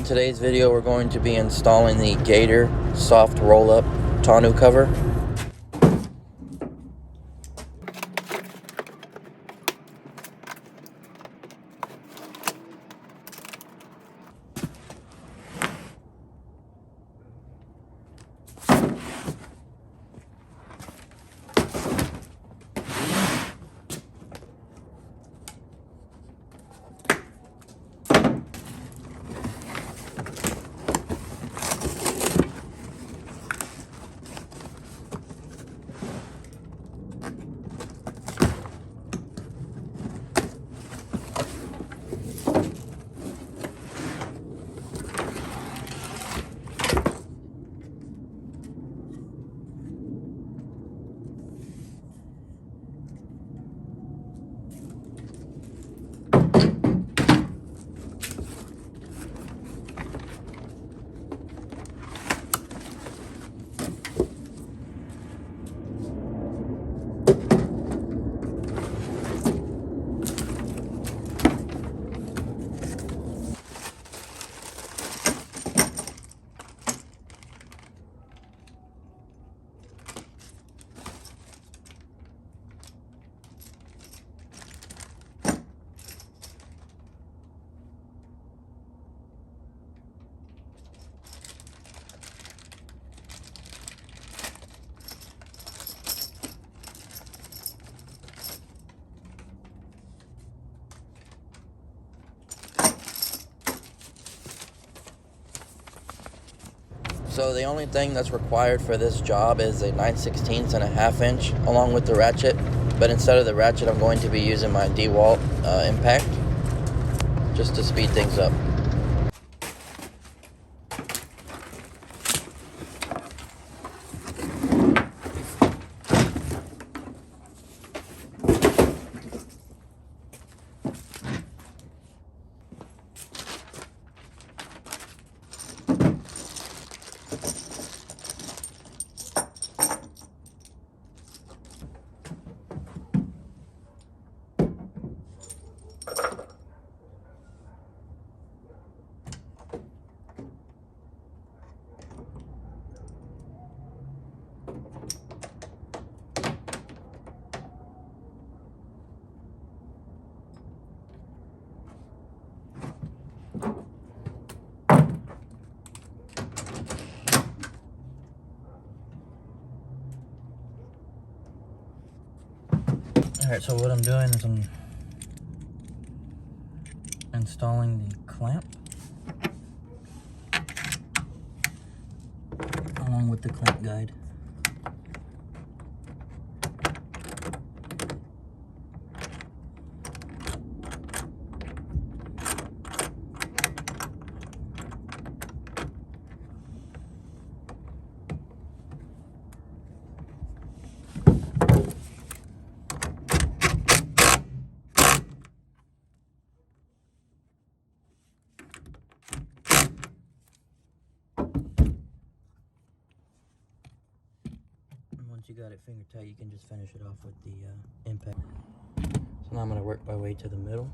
In today's video, we're going to be installing the Gator soft roll-up tonneau cover. So the only thing that's required for this job is a 9/16 and a 1/2 inch along with the ratchet, but instead of the ratchet I'm going to be using my DeWalt impact just to speed things up. Alright, so what I'm doing is I'm installing the clamp along with the clamp guide. Once you got it finger tight, you can just finish it off with the impact. So now I'm going to work my way to the middle.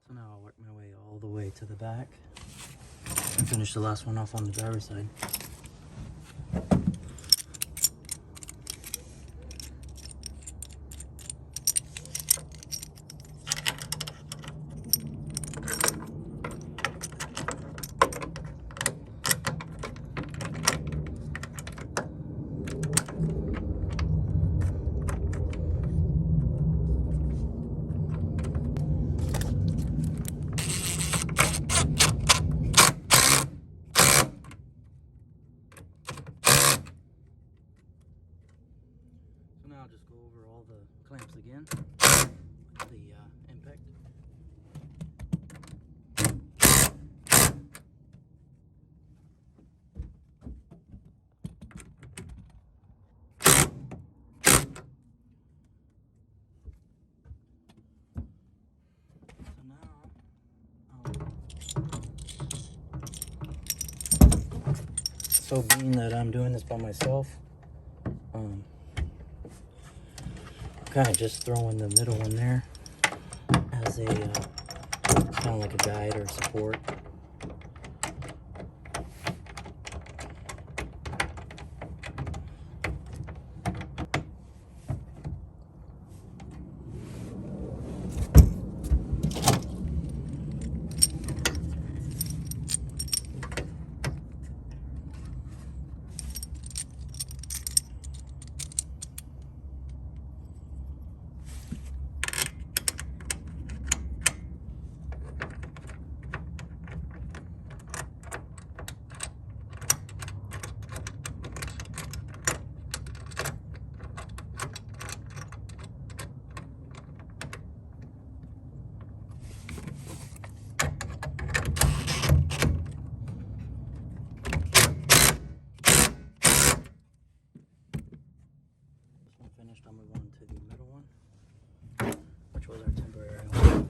So now I'll work my way all the way to the back and finish the last one off on the driver's side. just go over all the clamps again. The impact. So being that I'm doing this by myself, I'm kind of just throwing the middle one there as a kind of like a guide or support. Finished, I'll move on to the middle one, which was our temporary one.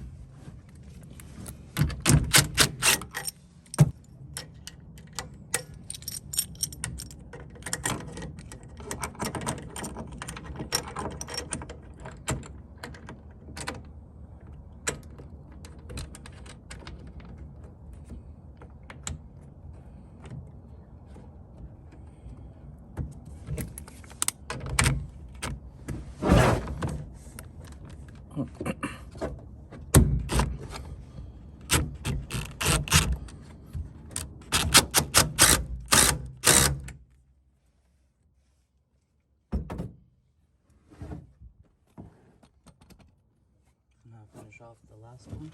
Now finish off the last one.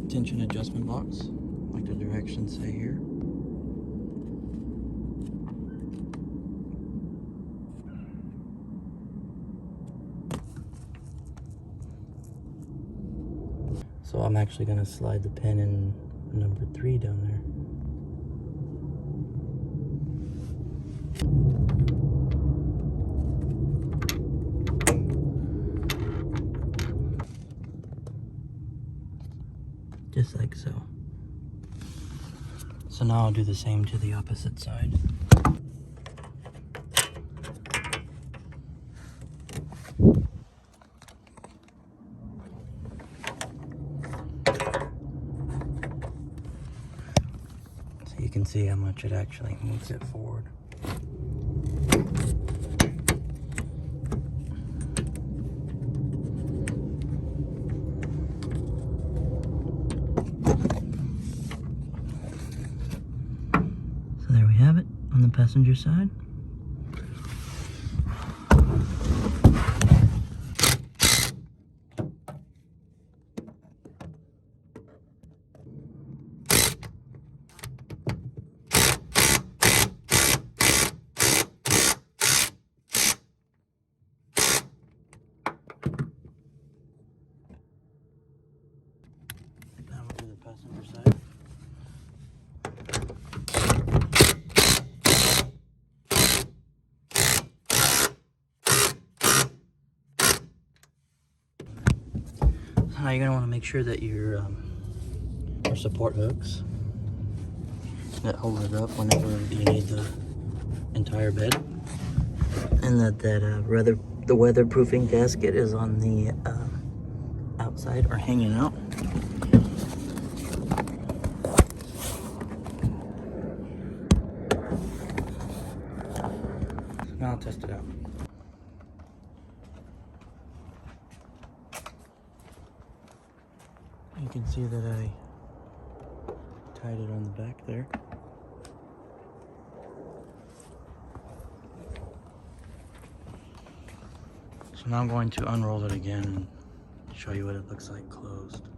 Tension adjustment box, like the directions say here. So I'm actually going to slide the pin in number 3 down there. Just like so. So now I'll do the same to the opposite side. So you can see how much it actually moves it forward. So there we have it on the passenger side. Now we'll do the passenger side. Now you're gonna want to make sure that your support hooks that hold it up whenever you need the entire bed, and that the weatherproofing gasket is on the outside or hanging out. Now I'll test it out. You can see that I tied it on the back there. So now I'm going to unroll it again and show you what it looks like closed.